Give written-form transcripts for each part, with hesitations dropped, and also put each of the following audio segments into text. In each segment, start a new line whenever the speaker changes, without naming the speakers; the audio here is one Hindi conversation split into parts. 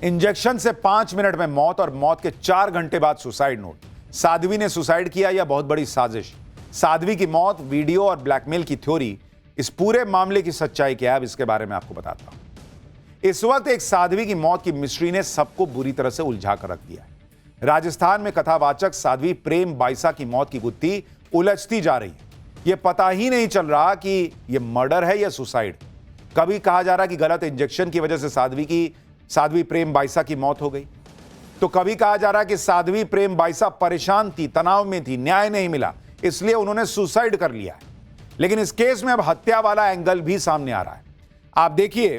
इंजेक्शन से 5 मिनट में मौत और मौत के 4 घंटे बाद सुसाइड नोट। साध्वी ने सुसाइड किया या बहुत बड़ी साजिश? साध्वी की मौत, वीडियो और ब्लैकमेल की थ्योरी, इस पूरे मामले की सच्चाई क्या है, अब इसके बारे में आपको बताता हूं। इस वक्त एक साध्वी की मौत की मिस्ट्री ने सबको बुरी तरह से उलझा कर रख दिया है। राजस्थान में कथावाचक साध्वी प्रेम बाइसा की मौत की गुत्थी उलझती जा रही है। यह पता ही नहीं चल रहा कि यह मर्डर है या सुसाइड। कभी कहा जा रहा कि गलत इंजेक्शन की वजह से साध्वी प्रेम बाइसा की मौत हो गई, तो कभी कहा जा रहा कि साध्वी प्रेम बाइसा परेशान थी, तनाव में थी, न्याय नहीं मिला, इसलिए उन्होंने सुसाइड कर लिया है। लेकिन इस केस में अब हत्या वाला एंगल भी सामने आ रहा है। आप देखिए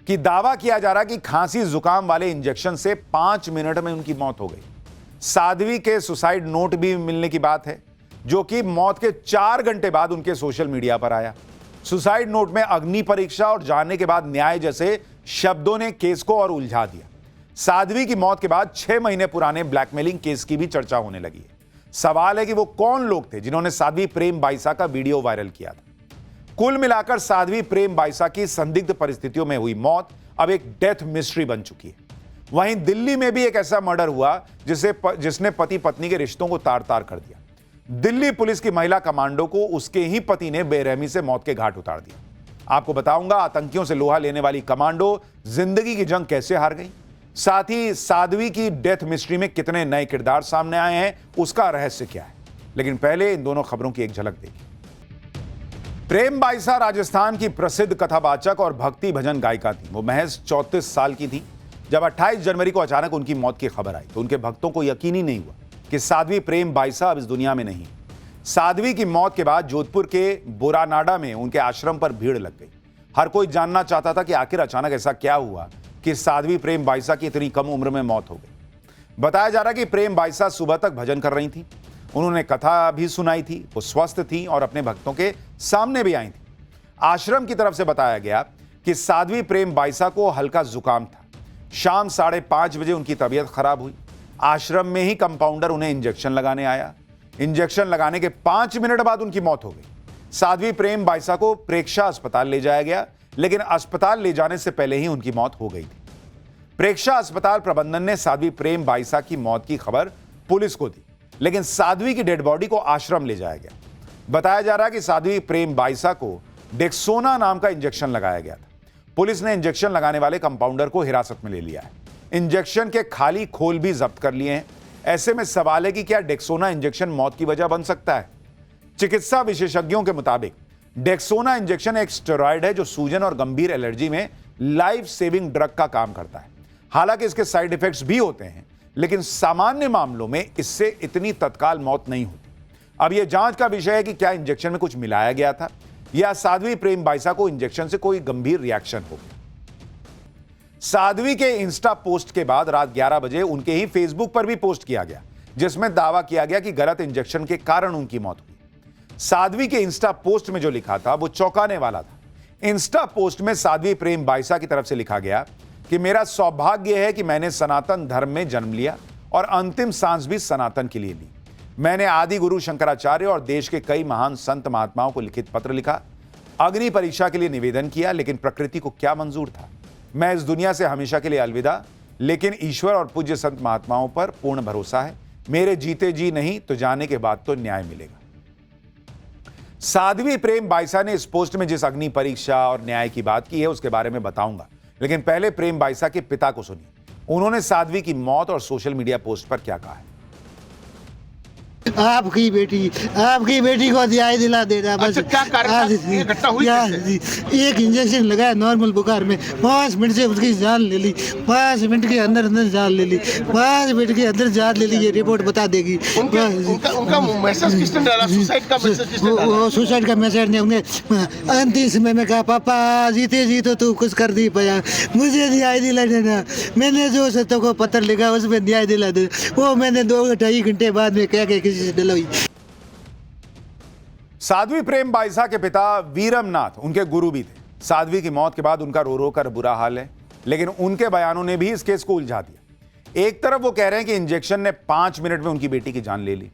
कि दावा किया जा रहा है कि खांसी जुकाम वाले इंजेक्शन से 5 मिनट में उनकी मौत हो गई। साध्वी के सुसाइड नोट भी मिलने की बात है, जो कि मौत के 4 घंटे बाद उनके सोशल मीडिया पर आया। सुसाइड नोट में अग्नि परीक्षा और जाने के बाद न्याय जैसे शब्दों ने केस को और उलझा दिया। साध्वी की मौत के बाद 6 महीने पुराने ब्लैकमेलिंग केस की भी चर्चा होने लगी है। सवाल है कि वो कौन लोग थे जिन्होंने साध्वी प्रेम बाइसा का वीडियो वायरल किया था। कुल मिलाकर साध्वी प्रेम बाइसा की संदिग्ध परिस्थितियों में हुई मौत अब एक डेथ मिस्ट्री बन चुकी है। वहीं दिल्ली में भी एक ऐसा मर्डर हुआ जिसने पति पत्नी के रिश्तों को तार तार कर दिया। दिल्ली पुलिस की महिला कमांडो को उसके ही पति ने बेरहमी से मौत के घाट उतार दिया। आपको बताऊंगा आतंकियों से लोहा लेने वाली कमांडो जिंदगी की जंग कैसे हार गई, साथ ही साध्वी की डेथ मिस्ट्री में कितने नए किरदार सामने आए हैं, उसका रहस्य क्या है। लेकिन पहले इन दोनों खबरों की एक झलक देखिए। प्रेम बाइसा राजस्थान की प्रसिद्ध कथावाचक और भक्ति भजन गायिका थी। वो महज 34 साल की थी जब 28 जनवरी को अचानक उनकी मौत की खबर आई तो उनके भक्तों को यकीन ही नहीं हुआ कि साध्वी प्रेम बाइसा अब इस दुनिया में नहीं। साध्वी की मौत के बाद जोधपुर के बोरानाडा में उनके आश्रम पर भीड़ लग गई। हर कोई जानना चाहता था कि आखिर अचानक ऐसा क्या हुआ कि साध्वी प्रेम बाइसा की इतनी कम उम्र में मौत हो गई। बताया जा रहा कि प्रेम बाइसा सुबह तक भजन कर रही थी, उन्होंने कथा भी सुनाई थी, वो स्वस्थ थी और अपने भक्तों के सामने भी आई थी। आश्रम की तरफ से बताया गया कि साध्वी प्रेम बाइसा को हल्का जुकाम था। शाम 5:30 बजे उनकी तबीयत खराब हुई। आश्रम में ही कंपाउंडर उन्हें इंजेक्शन लगाने आया। इंजेक्शन लगाने के 5 मिनट बाद उनकी मौत हो गई। साध्वी प्रेम बाइसा को प्रेक्षा अस्पताल ले जाया गया, लेकिन अस्पताल ले जाने से पहले ही उनकी मौत हो गई थी। प्रेक्षा अस्पताल प्रबंधन ने साध्वी प्रेम बाइसा की मौत की खबर पुलिस को दी, लेकिन साध्वी की डेड बॉडी को आश्रम ले जाया गया। बताया जा रहा है कि साध्वी प्रेम बाइसा को डेक्सोना नाम का इंजेक्शन लगाया गया था। पुलिस ने इंजेक्शन लगाने वाले कंपाउंडर को हिरासत में ले लिया है। इंजेक्शन के खाली खोल भी जब्त कर लिए हैं। ऐसे में सवाल है कि क्या डेक्सोना इंजेक्शन मौत की वजह बन सकता है? चिकित्सा विशेषज्ञों के मुताबिक डेक्सोना इंजेक्शन एक स्टेरॉयड है जो सूजन और गंभीर एलर्जी में लाइफ सेविंग ड्रग का काम करता है। हालांकि इसके साइड इफेक्ट्स भी होते हैं, लेकिन सामान्य मामलों में इससे इतनी तत्काल मौत नहीं होती। अब यह जांच का विषय है कि क्या इंजेक्शन में कुछ मिलाया गया था या साध्वी प्रेम बाइसा को इंजेक्शन से कोई गंभीर रिएक्शन हो गया। साध्वी के इंस्टा पोस्ट के बाद रात 11 बजे उनके ही फेसबुक पर भी पोस्ट किया गया, जिसमें दावा किया गया कि गलत इंजेक्शन के कारण उनकी मौत हुई। साध्वी के इंस्टा पोस्ट में जो लिखा था वो चौंकाने वाला था। इंस्टा पोस्ट में साध्वी प्रेम बाइसा की तरफ से लिखा गया कि मेरा सौभाग्य है कि मैंने सनातन धर्म में जन्म लिया और अंतिम सांस भी सनातन के लिए ली। मैंने आदि गुरु शंकराचार्य और देश के कई महान संत महात्माओं को लिखित पत्र लिखा, अग्नि परीक्षा के लिए निवेदन किया, लेकिन प्रकृति को क्या मंजूर था। मैं इस दुनिया से हमेशा के लिए अलविदा, लेकिन ईश्वर और पूज्य संत महात्माओं पर पूर्ण भरोसा है। मेरे जीते जी नहीं तो जाने के बाद तो न्याय मिलेगा। साध्वी प्रेम बाइसा ने इस पोस्ट में जिस अग्नि परीक्षा और न्याय की बात की है उसके बारे में बताऊंगा, लेकिन पहले प्रेम बाइसा के पिता को सुनिए। उन्होंने साध्वी की मौत और सोशल मीडिया पोस्ट पर क्या कहा है।
आपकी बेटी को न्याय दिला देना बस।
अच्छा, क्या कारण ये घटना हुई कैसे?
एक इंजेक्शन लगाया नॉर्मल बुखार में, 5 मिनट से उसकी जान ले ली। 5 मिनट के अंदर जान ले ली। 5 मिनट के अंदर जान ले ली। ये रिपोर्ट बता देगी।
उनका मैसेज किसने डाला? सुसाइड का मैसेज किसने डाला?
वो सुसाइड का मैसेज ने उन्हें अंतिम समय में कहा, पापा जीते जी तो तू कुछ कर नहीं पाया, मुझे न्याय दिला देना। मैंने जो सत्य को पत्र लिखा उसमें न्याय दिला दे। वो मैंने 2-2.5 घंटे बाद में कह के
साध्वी प्रेम बाइसा के पिता वीरमनाथ उनके गुरु भी थे। साध्वी की मौत के बाद उनका रो रो कर बुरा हाल है, लेकिन उनके बयानों ने भी इस केस को उलझा दिया। एक तरफ वो कह रहे हैं कि इंजेक्शन ने 5 मिनट में उनकी बेटी की जान ले ली,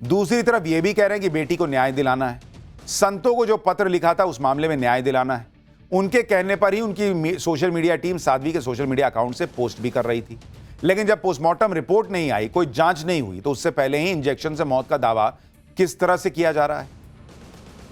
दूसरी तरफ ये भी कह रहे हैं कि बेटी को न्याय दिलाना है। संतों को जो पत्र लिखा था उस मामले में न्याय दिलाना है। उनके कहने पर ही उनकी सोशल मीडिया टीम साध्वी के सोशल मीडिया अकाउंट से पोस्ट भी कर रही थी। लेकिन जब पोस्टमार्टम रिपोर्ट नहीं आई, कोई जांच नहीं हुई, तो उससे पहले ही इंजेक्शन से मौत का दावा किस तरह से किया जा रहा है।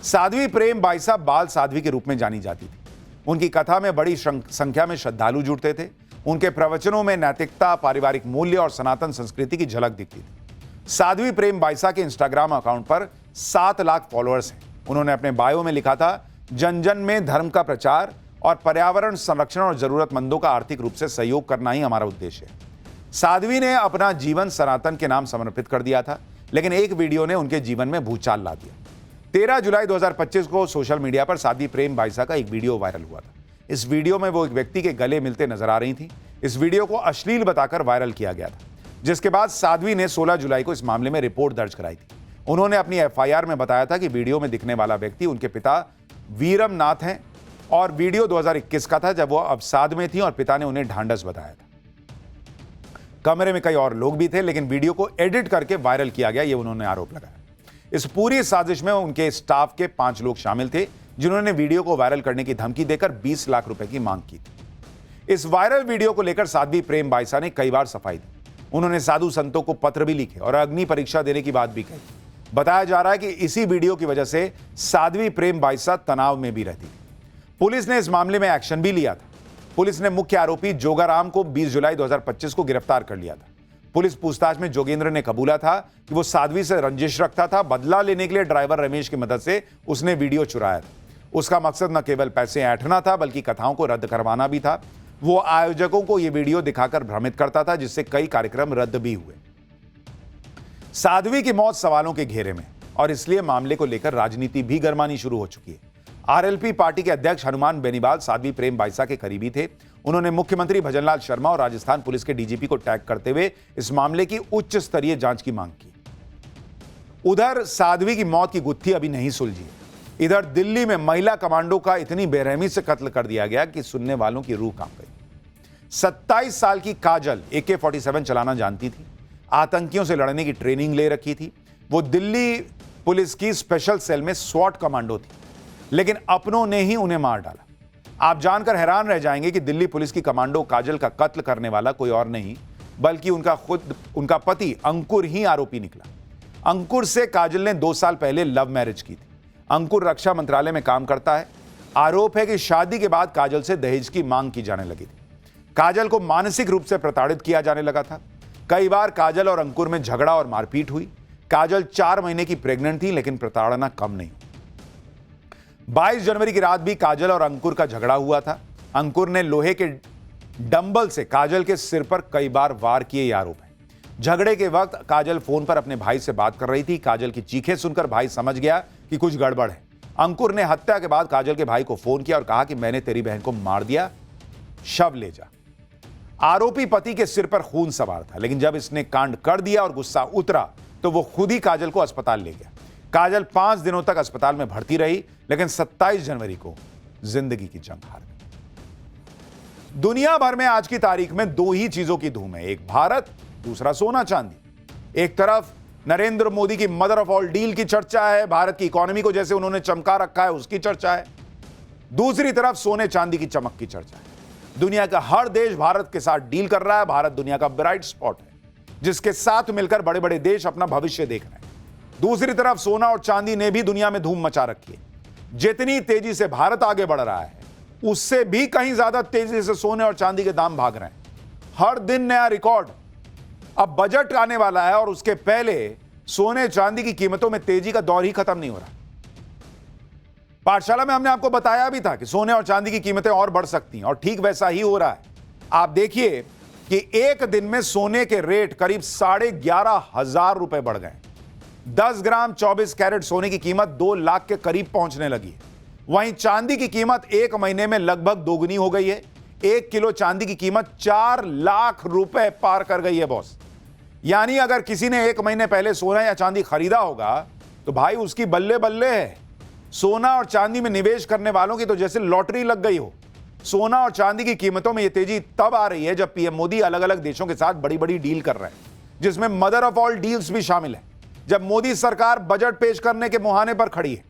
साध्वी प्रेम बाईसा बाल साध्वी के रूप में जानी जाती थी। उनकी कथा में बड़ी संख्या में श्रद्धालु जुड़ते थे। उनके प्रवचनों में नैतिकता, पारिवारिक मूल्य और सनातन संस्कृति की झलक दिखती थी। साध्वी प्रेम बाईसा के इंस्टाग्राम अकाउंट पर 7 लाख फॉलोअर्स हैं। उन्होंने अपने बायो में लिखा था, जन जन में धर्म का प्रचार और पर्यावरण संरक्षण और जरूरतमंदों का आर्थिक रूप से सहयोग करना ही हमारा उद्देश्य है। साध्वी ने अपना जीवन सनातन के नाम समर्पित कर दिया था, लेकिन एक वीडियो ने उनके जीवन में भूचाल ला दिया। 13 जुलाई 2025 को सोशल मीडिया पर साध्वी प्रेम बाईसा का एक वीडियो वायरल हुआ था। इस वीडियो में वो एक व्यक्ति के गले मिलते नजर आ रही थी। इस वीडियो को अश्लील बताकर वायरल किया गया था, जिसके बाद साध्वी ने 16 जुलाई को इस मामले में रिपोर्ट दर्ज कराई थी। उन्होंने अपनी एफआईआर में बताया था कि वीडियो में दिखने वाला व्यक्ति उनके पिता वीरम नाथ हैं और वीडियो 2021 का था, जब वो अवसाद में थी और पिता ने उन्हें ढांढस बताया था। कमरे में कई और लोग भी थे, लेकिन वीडियो को एडिट करके वायरल किया गया, ये उन्होंने आरोप लगाया। इस पूरी साजिश में उनके स्टाफ के 5 लोग शामिल थे, जिन्होंने वीडियो को वायरल करने की धमकी देकर 20 लाख रुपए की मांग की थी। इस वायरल वीडियो को लेकर साध्वी प्रेम बाईसा ने कई बार सफाई दी। उन्होंने साधु संतों को पत्र भी लिखे और अग्नि परीक्षा देने की बात भी कही। बताया जा रहा है कि इसी वीडियो की वजह से साध्वी प्रेम बाईसा तनाव में भी रहती थी। पुलिस ने इस मामले में एक्शन भी लिया था। पुलिस ने मुख्य आरोपी जोगाराम को 20 जुलाई 2025 को गिरफ्तार कर लिया था। पुलिस पूछताछ में जोगेंद्र ने कबूला था कि वो साध्वी से रंजिश रखता था। बदला लेने के लिए ड्राइवर रमेश की मदद से उसने वीडियो चुराया था। उसका मकसद न केवल पैसे ऐंठना था, बल्कि कथाओं को रद्द करवाना भी था। वो आयोजकों को यह वीडियो दिखाकर भ्रमित करता था, जिससे कई कार्यक्रम रद्द भी हुए। साध्वी की मौत सवालों के घेरे में, और इसलिए मामले को लेकर राजनीति भी गरमानी शुरू हो चुकी है। आरएलपी पार्टी के अध्यक्ष हनुमान बेनीवाल साध्वी प्रेम बाईसा के करीबी थे। उन्होंने मुख्यमंत्री भजनलाल शर्मा और राजस्थान पुलिस के डीजीपी को टैग करते हुए इस मामले की उच्च स्तरीय जांच की मांग की। उधर साध्वी की मौत की गुत्थी अभी नहीं सुलझी है। इधर दिल्ली में महिला कमांडो का इतनी बेरहमी से कत्ल कर दिया गया कि सुनने वालों की रूह कांप गई। 27 साल की काजल AK-47 चलाना जानती थी। आतंकियों से लड़ने की ट्रेनिंग ले रखी थी। वो दिल्ली पुलिस की स्पेशल सेल में SWAT कमांडो थी, लेकिन अपनों ने ही उन्हें मार डाला। आप जानकर हैरान रह जाएंगे कि दिल्ली पुलिस की कमांडो काजल का कत्ल करने वाला कोई और नहीं, बल्कि उनका पति अंकुर ही आरोपी निकला। अंकुर से काजल ने 2 साल पहले लव मैरिज की थी। अंकुर रक्षा मंत्रालय में काम करता है। आरोप है कि शादी के बाद काजल से दहेज की मांग की जाने लगी थी। काजल को मानसिक रूप से प्रताड़ित किया जाने लगा था। कई बार काजल और अंकुर में झगड़ा और मारपीट हुई। काजल 4 महीने की प्रेग्नेंट थी, लेकिन प्रताड़ना कम नहीं। 22 जनवरी की रात भी काजल और अंकुर का झगड़ा हुआ था। अंकुर ने लोहे के डंबल से काजल के सिर पर कई बार वार किए, ये आरोप है। झगड़े के वक्त काजल फोन पर अपने भाई से बात कर रही थी। काजल की चीखें सुनकर भाई समझ गया कि कुछ गड़बड़ है। अंकुर ने हत्या के बाद काजल के भाई को फोन किया और कहा कि मैंने तेरी बहन को मार दिया, शव ले जा। आरोपी पति के सिर पर खून सवार था, लेकिन जब इसने कांड कर दिया और गुस्सा उतरा तो वो खुद ही काजल को अस्पताल ले गया। काजल 5 दिनों तक अस्पताल में भर्ती रही, लेकिन 27 जनवरी को जिंदगी की जंग हार गई। दुनिया भर में आज की तारीख में 2 ही चीजों की धूम है, एक भारत, दूसरा सोना चांदी। एक तरफ नरेंद्र मोदी की मदर ऑफ ऑल डील की चर्चा है, भारत की इकोनॉमी को जैसे उन्होंने चमका रखा है उसकी चर्चा है। दूसरी तरफ सोने चांदी की चमक की चर्चा है। दुनिया का हर देश भारत के साथ डील कर रहा है। भारत दुनिया का ब्राइट स्पॉट है, जिसके साथ मिलकर बड़े बड़े देश अपना भविष्य देख रहे हैं। दूसरी तरफ सोना और चांदी ने भी दुनिया में धूम मचा रखी है। जितनी तेजी से भारत आगे बढ़ रहा है, उससे भी कहीं ज्यादा तेजी से सोने और चांदी के दाम भाग रहे हैं। हर दिन नया रिकॉर्ड। अब बजट आने वाला है और उसके पहले सोने चांदी की कीमतों में तेजी का दौर ही खत्म नहीं हो रहा। पाठशाला में हमने आपको बताया भी था कि सोने और चांदी की कीमतें और बढ़ सकती हैं, और ठीक वैसा ही हो रहा है। आप देखिए कि एक दिन में सोने के रेट करीब 11,500 रुपए बढ़ गए। 10 ग्राम 24 कैरेट सोने की कीमत 2 लाख के करीब पहुंचने लगी है। वहीं चांदी की कीमत 1 महीने में लगभग दोगुनी हो गई है। 1 किलो चांदी की कीमत 4 लाख रुपए पार कर गई है बॉस। यानी अगर किसी ने 1 महीने पहले सोना या चांदी खरीदा होगा तो भाई उसकी बल्ले बल्ले है। सोना और चांदी में निवेश करने वालों की तो जैसे लॉटरी लग गई हो। सोना और चांदी की कीमतों में यह तेजी तब आ रही है जब पीएम मोदी अलग अलग देशों के साथ बड़ी बड़ी डील कर रहे हैं, जिसमें मदर ऑफ ऑल डील्स भी शामिल है। जब मोदी सरकार बजट पेश करने के मुहाने पर खड़ी है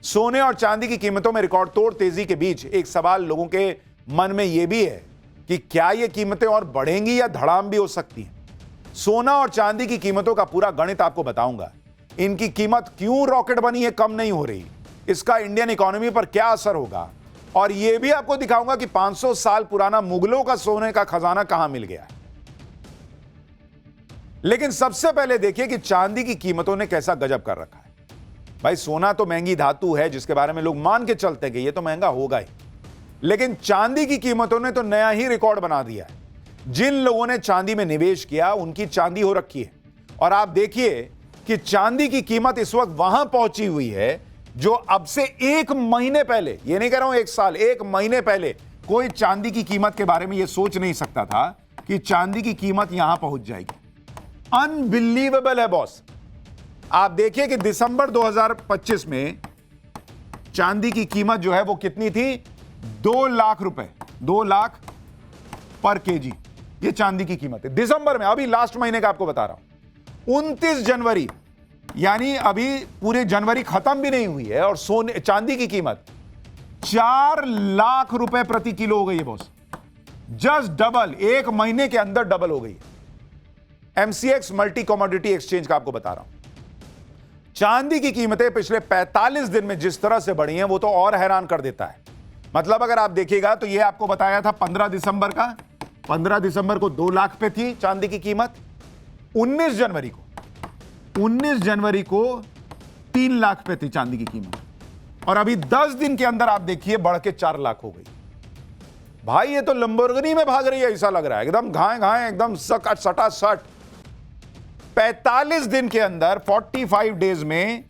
सोने और चांदी की कीमतों में रिकॉर्ड तोड़ तेजी के बीच एक सवाल लोगों के मन में यह भी है कि क्या ये कीमतें और बढ़ेंगी या धड़ाम भी हो सकती हैं। सोना और चांदी की कीमतों का पूरा गणित आपको बताऊंगा। इनकी कीमत क्यों रॉकेट बनी है, कम नहीं हो रही, इसका इंडियन इकोनॉमी पर क्या असर होगा, और यह भी आपको दिखाऊंगा कि 500 साल पुराना मुगलों का सोने का खजाना कहां मिल गया। लेकिन सबसे पहले देखिए कि चांदी की कीमतों ने कैसा गजब कर रखा है। भाई सोना तो महंगी धातु है जिसके बारे में लोग मान के चलते हैं कि ये तो महंगा होगा ही, लेकिन चांदी की कीमतों ने तो नया ही रिकॉर्ड बना दिया है। जिन लोगों ने चांदी में निवेश किया उनकी चांदी हो रखी है। और आप देखिए कि चांदी की कीमत इस वक्त वहां पहुंची हुई है जो अब से 1 महीने पहले, ये नहीं कह रहा हूं 1 साल, 1 महीने पहले कोई चांदी की कीमत के बारे में यह सोच नहीं सकता था कि चांदी की कीमत यहां पहुंच जाएगी। अनबिलीवेबल है बॉस। आप देखिए कि दिसंबर 2025 में चांदी की कीमत जो है वो कितनी थी, 2 लाख रुपए, 2 लाख पर केजी। ये चांदी की कीमत है दिसंबर में, अभी लास्ट महीने का आपको बता रहा हूं। 29 जनवरी, यानी अभी पूरे जनवरी खत्म भी नहीं हुई है और सोने चांदी की कीमत 4 लाख रुपए प्रति किलो हो गई है बॉस। जस्ट डबल, 1 महीने के अंदर डबल हो गई है। एमसीएक्स मल्टी कमोडिटी एक्सचेंज का आपको बता रहा हूं। चांदी की कीमतें पिछले 45 दिन में जिस तरह से बढ़ी हैं वो तो और हैरान कर देता है। मतलब अगर आप देखिएगा तो ये आपको बताया था 15 दिसंबर का, 15 दिसंबर को 2 लाख पे थी चांदी की कीमत। 19 जनवरी को 3 लाख पे थी चांदी की कीमत, और अभी 10 दिन के अंदर आप देखिए बढ़ के 4 लाख हो गई। भाई ये तो लंबोर्गिनी में भाग रही है ऐसा लग रहा है, एकदम घाए घाए, एकदम सटासट। 45 दिन के अंदर 45 डेज में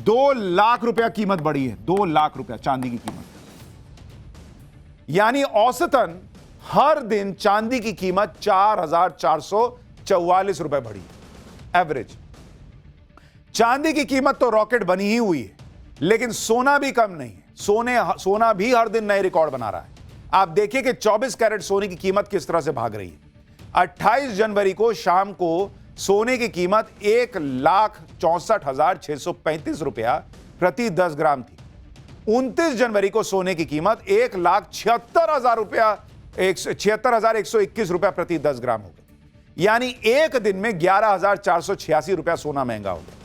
2 लाख रुपया कीमत बढ़ी है। 2 लाख रुपया चांदी की कीमत, यानी औसतन हर दिन चांदी की कीमत 4,444 रुपए बढ़ी एवरेज। चांदी की कीमत तो रॉकेट बनी ही हुई है, लेकिन सोना भी कम नहीं है। सोना भी हर दिन नए रिकॉर्ड बना रहा है। आप देखिए कि 24 कैरेट सोने की कीमत किस तरह से भाग रही है। 28 जनवरी को शाम को सोने की कीमत 1,64,635 रुपया प्रति 10 ग्राम थी। 29 जनवरी को सोने की कीमत 1,76,000 रुपया, 76,121 रुपया प्रति 10 ग्राम हो गई। यानी एक दिन में 11,486 रुपया सोना महंगा हो गया।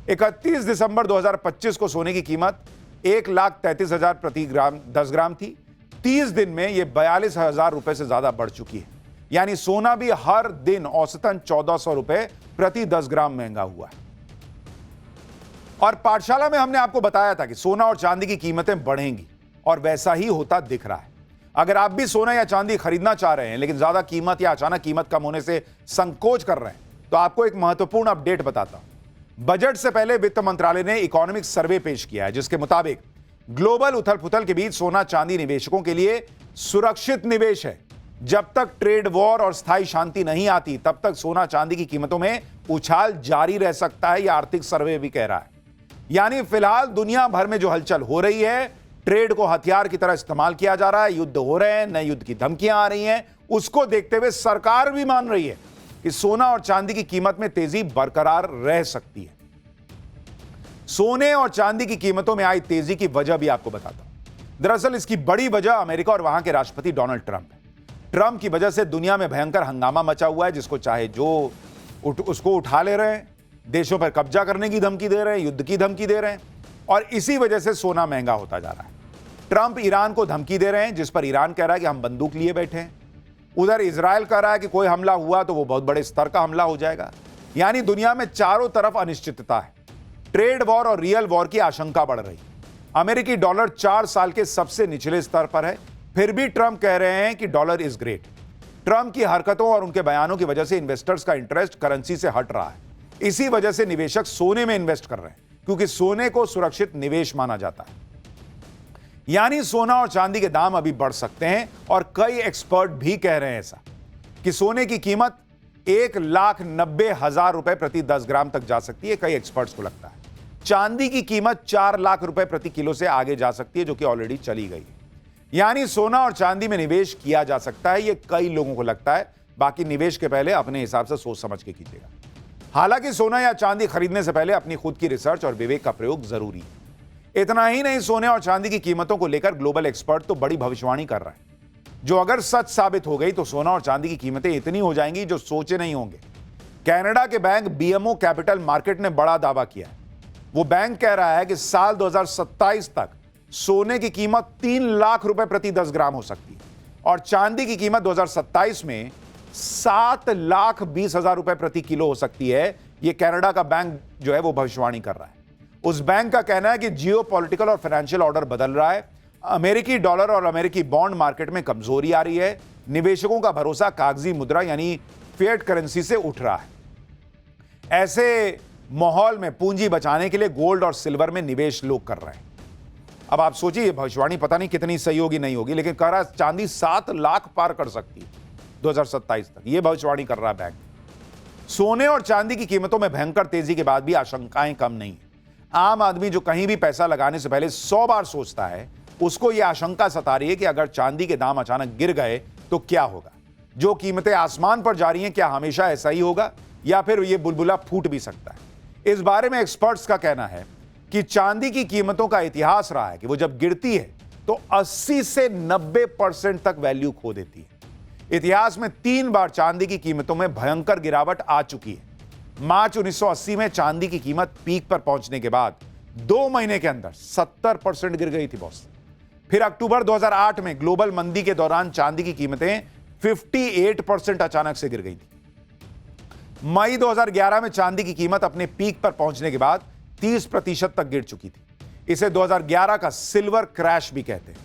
31 दिसंबर 2025 को सोने की कीमत 1,33,000 प्रति ग्राम 10 ग्राम थी। 30 दिन में यह 42,000 रुपए से ज्यादा बढ़ चुकी है। यानी सोना भी हर दिन औसतन 1,400 रुपए प्रति 10 ग्राम महंगा हुआ है। और पाठशाला में हमने आपको बताया था कि सोना और चांदी की कीमतें बढ़ेंगी, और वैसा ही होता दिख रहा है। अगर आप भी सोना या चांदी खरीदना चाह रहे हैं लेकिन ज्यादा कीमत या अचानक कीमत कम होने से संकोच कर रहे हैं, तो आपको एक महत्वपूर्ण अपडेट बताता हूं। बजट से पहले वित्त मंत्रालय ने इकोनॉमिक सर्वे पेश किया है, जिसके मुताबिक ग्लोबल उथल पुथल के बीच सोना चांदी निवेशकों के लिए सुरक्षित निवेश है। जब तक ट्रेड वॉर और स्थायी शांति नहीं आती तब तक सोना चांदी की कीमतों में उछाल जारी रह सकता है, यह आर्थिक सर्वे भी कह रहा है। यानी फिलहाल दुनिया भर में जो हलचल हो रही है, ट्रेड को हथियार की तरह इस्तेमाल किया जा रहा है, युद्ध हो रहे हैं, नए युद्ध की धमकियां आ रही हैं, उसको देखते हुए सरकार भी मान रही है कि सोना और चांदी की कीमत में तेजी बरकरार रह सकती है। सोने और चांदी की कीमतों में आई तेजी की वजह भी आपको बताता हूं। दरअसल इसकी बड़ी वजह अमेरिका और वहां के राष्ट्रपति डोनाल्ड ट्रंप है। ट्रंप की वजह से दुनिया में भयंकर हंगामा मचा हुआ है, जिसको चाहे जो उसको उठा ले रहे हैं, देशों पर कब्जा करने की धमकी दे रहे हैं, युद्ध की धमकी दे रहे हैं, और इसी वजह से सोना महंगा होता जा रहा है। ट्रंप ईरान को धमकी दे रहे हैं, जिस पर ईरान कह रहा है कि हम बंदूक लिए बैठे हैं। उधर इजराइल कह रहा है कि कोई हमला हुआ तो वो बहुत बड़े स्तर का हमला हो जाएगा। यानी दुनिया में चारों तरफ अनिश्चितता है। ट्रेड वॉर और रियल वॉर की आशंका बढ़ रही। अमेरिकी डॉलर 4 साल के सबसे निचले स्तर पर है, फिर भी ट्रंप कह रहे हैं कि डॉलर इज ग्रेट। ट्रंप की हरकतों और उनके बयानों की वजह से इन्वेस्टर्स का इंटरेस्ट करेंसी से हट रहा है। इसी वजह से निवेशक सोने में इन्वेस्ट कर रहे हैं, क्योंकि सोने को सुरक्षित निवेश माना जाता है। यानी सोना और चांदी के दाम अभी बढ़ सकते हैं, और कई एक्सपर्ट भी कह रहे हैं ऐसा कि सोने की कीमत 1,90,000 रुपए प्रति 10 ग्राम तक जा सकती है, कई एक्सपर्ट्स को लगता है। चांदी की कीमत 4 लाख रुपए प्रति किलो से आगे जा सकती है, जो कि ऑलरेडी चली गई है। यानी सोना और चांदी में निवेश किया जा सकता है, यह कई लोगों को लगता है। बाकी निवेश के पहले अपने हिसाब से सोच समझ के कीजिएगा। हालांकि सोना या चांदी खरीदने से पहले अपनी खुद की रिसर्च और विवेक का प्रयोग जरूरी है। इतना ही नहीं, सोने और चांदी की कीमतों को लेकर ग्लोबल एक्सपर्ट तो बड़ी भविष्यवाणी कर रहा है, जो अगर सच साबित हो गई तो सोना और चांदी की कीमतें इतनी हो जाएंगी जो सोचे नहीं होंगे। कनाडा के बैंक BMO कैपिटल मार्केट ने बड़ा दावा किया है। वो बैंक कह रहा है कि साल 2027 तक सोने की कीमत 3 लाख रुपए प्रति 10 ग्राम हो सकती है और चांदी की कीमत 2027 में 7,20,000 रुपए प्रति किलो हो सकती है। यह कनाडा का बैंक जो है वो भविष्यवाणी कर रहा है। उस बैंक का कहना है कि जियो पॉलिटिकल और फाइनेंशियल ऑर्डर बदल रहा है, अमेरिकी डॉलर और अमेरिकी बॉन्ड मार्केट में कमजोरी आ रही है, निवेशकों का भरोसा कागजी मुद्रा यानी फिएट करेंसी से उठ रहा है। ऐसे माहौल में पूंजी बचाने के लिए गोल्ड और सिल्वर में निवेश लोग कर रहे हैं। अब आप सोचिए, ये भविष्यवाणी पता नहीं कितनी सही होगी नहीं होगी, लेकिन कह रहा है चांदी 7 लाख पार कर सकती है 2027 तक। यह भविष्यवाणी कर रहा है बैंक। सोने और चांदी की कीमतों में भयंकर तेजी के बाद भी आशंकाएं कम नहीं है। आम आदमी जो कहीं भी पैसा लगाने से पहले 100 बार सोचता है, उसको यह आशंका सता रही है कि अगर चांदी के दाम अचानक गिर गए तो क्या होगा। जो कीमतें आसमान पर जा रही हैं, क्या हमेशा ऐसा ही होगा या फिर यह बुलबुला फूट भी सकता है। इस बारे में एक्सपर्ट्स का कहना है कि चांदी की कीमतों का इतिहास रहा है कि वो जब गिरती है तो 80 से 90% तक वैल्यू खो देती है। इतिहास में 3 बार चांदी की कीमतों में भयंकर गिरावट आ चुकी है। मार्च 1980 में चांदी की कीमत पीक पर पहुंचने के बाद 2 महीने के अंदर 70% गिर गई थी बॉस। फिर अक्टूबर 2008 में ग्लोबल मंदी के दौरान चांदी की कीमतें 58% अचानक से गिर गई थी। मई 2011 में चांदी की कीमत अपने पीक पर पहुंचने के बाद 30% तक गिर चुकी थी। इसे 2011 का सिल्वर क्रैश भी कहते हैं।